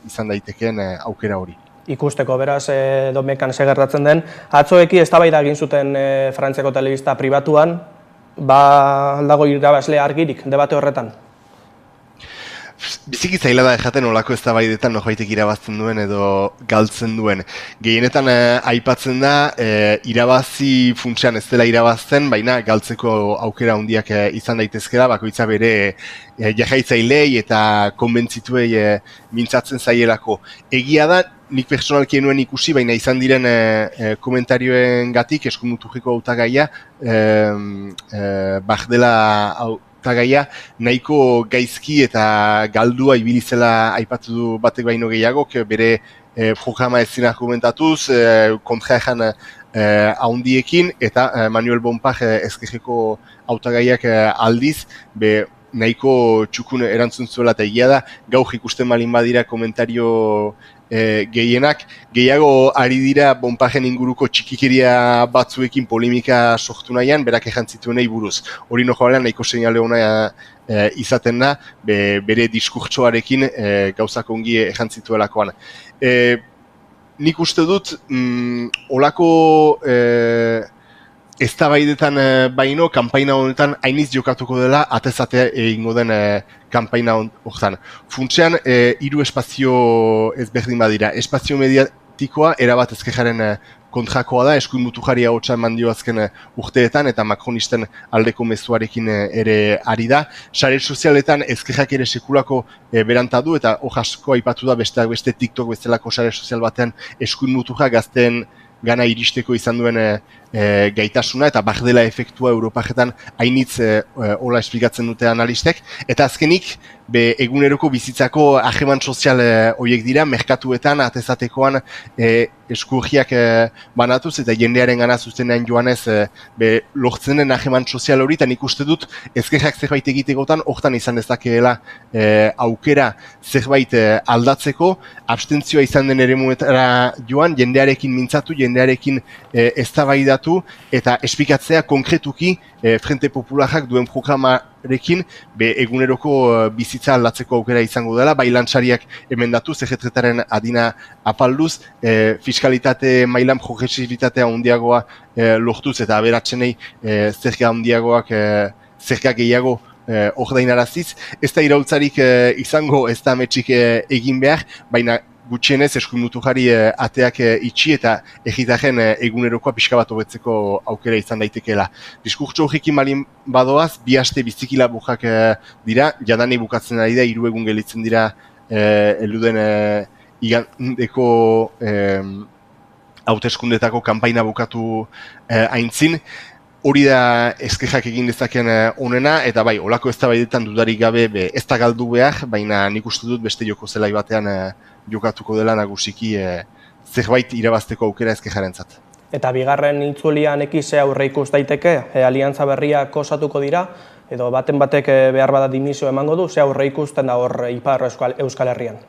izan daitekeen aukera hori. Ikusteko, beraz, domekan segertatzen den. Atzoeki eztabaida egin zuten Frantziako telebista pribatuan, dago irabazle argirik, debate horretan? Biziki zaila da jaten olako eztabaidetan norbaitek irabazten duen edo galtzen duen. Gehienetan aipatzen da irabazi funtsean ez dela irabazten, baina galtzeko aukera handiak izan daitezkela, bakoitza bere jarraitzailei eta konbentzituei mintzatzen zaielako. Egia da, nik pertsonalki nuen ikusi, baina izan diren komentarioen gatik eskumuturriko hautagaia Bardela hautagaia nahiko gaizki eta galdua ibili zela aipatu du batek baino gehiagok, bere programa ezin argumentatuz, kontraejan handiekin, eta Manuel Bompard ezkerreko hautagaiak aldiz, nahiko txukun erantzun zuela, eta egia da, gaur ikusten balin badira komentario gehienak, gehiago ari dira Bomparden inguruko txikikeria batzuekin polemika sortu nahian, berak ejantzituenei buruz. Hori nojabalean nahiko seinale ona izaten da, bere diskurtsoarekin gauzak ongi ejantzituelakoan. Nik uste dut, olako eztabaidetan baino, kanpaina honetan hainiz jokatuko dela, atez-ate egingo den kanpaina horretan. Funtsean, 3 espazio ezberdin badira. Espazio mediatikoa, erabat ezkerraren kontrakoa da, eskuin mutujaria hotza eman dio azken urteetan, eta makronisten aldeko mezuarekin ere ari da. Sare sozialetan ezkerrak ere sekulako berantadu, eta hor asko aipatu da beste TikTok bezalako sare sozial batean eskuin mutuja gazten gana iristeko izan duen gaitasuna, eta Bardela efektua Europajetan hainitz hola esplikatzen dute analistek. Eta azkenik, eguneroko bizitzako ajeman sozial horiek dira, merkatuetan, atezatekoan eskurriak banatuz, eta jendearen gana zuzenean joanez lortzen den ajeman sozial hori, eta nik uste dut ezkerrak zerbait egitekotan, hortan izan dezakeela aukera zerbait aldatzeko, abstentzioa izan den eremuetara joan, jendearekin mintzatu, jendearekin eztabaidatu, eta esplikatzea konkretuki Frente Popularak duen programarekin eguneroko bizitza aldatzeko aukera izango dela, bai lantzariak emendatuz, egetretaren adina apalduz, fiskalitate mailan progresibitatea handiagoa lortuz, eta aberatzenei zerga handiagoak, zerga gehiago ordainaraziz. Ez da iraultzarik izango, ez da ametxik egin behar, baina gutxienez eskuin mutujari ateak itxi eta egitaren egunerokoa pixka bat hobetzeko aukera izan daitekeela. Diskurtso horrekin balin badoaz, 2 aste biziki laburrak dira, jadani bukatzen ari da, 3 egun gelitzen dira helduden igandeko hauteskundetako kanpaina bukatu aintzin. Hori da ezkerrak egin dezaken onena, eta bai, olako eztabaidetan dudarik gabe ez da galdu behar, baina nik uste dut beste joko zelai batean jokatuko dela nagusiki zerbait irabazteko aukera ezkerrarentzat. Eta bigarren itzulian ekize aurre ikus daiteke, aliantza berriak osatuko dira, edo baten batek behar bada dimisio emango du, ze aurre ikusten da hor Ipar Euskal Herrian?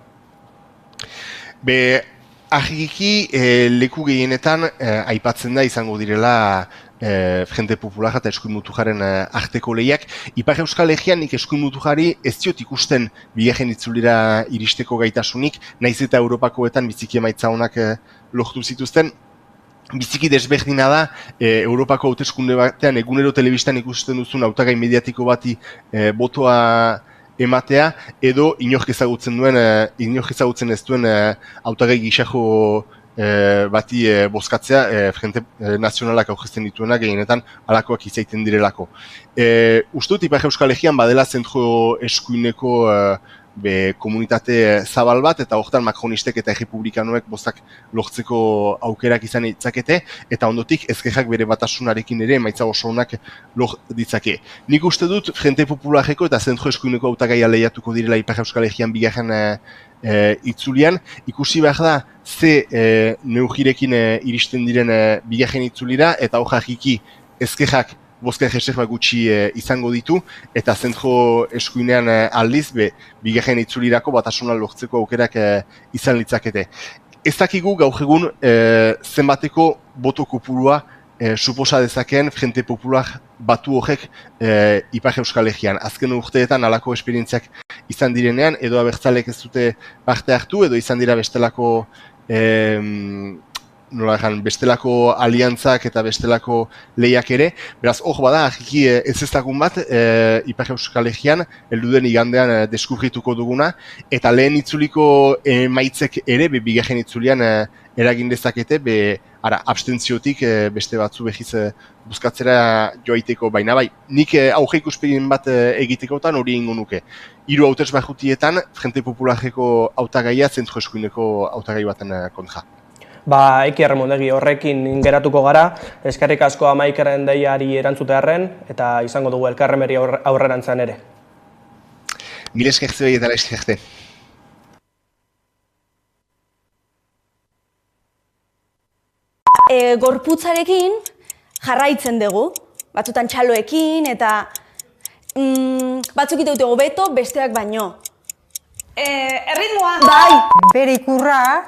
Argiki leku gehienetan aipatzen da izango direla Frente Popular eta eskuin mutujaren arteko lehiak. Ipar Euskal Herrian nik eskuin mutujari ez diot ikusten bigarren itzulira iristeko gaitasunik, naiz eta Europakoetan biziki emaitza honak lortu zituzten. Biziki desberdina da, Europako hauteskunde batean egunero telebistan ikusten duzun hautagai mediatiko bati botoa ematea, edo inork ezagutzen ez duen hautagai gisajo bati bozkatzea, Frente Nazionalak aurkezten dituenak gehienetan halakoak izaiten direlako. Uste dut Ipar Euskal Herrian badela zentro eskuineko komunitate zabal bat, eta horretan makronistek eta errepublikanoek bostak lortzeko aukerak izan ditzakete, eta ondotik ezkerrak bere batasunarekin ere emaitza oso onak lor ditzake. Nik uste dut Frente Popularreko eta zentro eskuineko hautagaia lehiatuko direla Ipar Euskal Herrian bigarren itzulian. Ikusi behar da ze neurrirekin iristen diren bigarren itzulira, eta hor jarriki ezkerrak bozka reserva gutxi izango ditu, eta zentro eskuinean aldiz, bigarren itzulirako batasuna lortzeko aukerak izan litzakete. Ez dakigu gaur egun zenbateko boto kopurua suposa dezakeen Frente Popular batu horrek Ipar Euskal Herrian. Azken urteetan halako esperientziak izan direnean, edo abertzalek ez dute parte hartu, edo izan dira bestelako bestelako aliantzak eta bestelako lehiak ere. Beraz, hor bada, argiki ez ezagun bat, Ipar Euskal Herrian, elduden igandean deskubrituko duguna, eta lehen itzuliko emaitzek ere, bigarren itzulian eragin dezakete, abstentziotik beste batzu behiz buzkatzera joaiteko, baina bai, nik auge ikuspegin bat egitekotan hori ingo nuke. 3 hautesbarrutietan, Frente Popularreko hautagaia zentro eskuineko hautagai baten kontra. Eki Erremondegi, horrekin geratuko gara, eskerrik asko Amaikaren deiari erantzutearren, eta izango dugu elkarremeri aurrerantzan ere. Mil eskertze bai eta eskerte. Gorputzarekin jarraitzen dugu, batzutan txaloekin eta batzuk iteute hobeto, besteak baino. Erritmoa! Bai! Bere ikurra,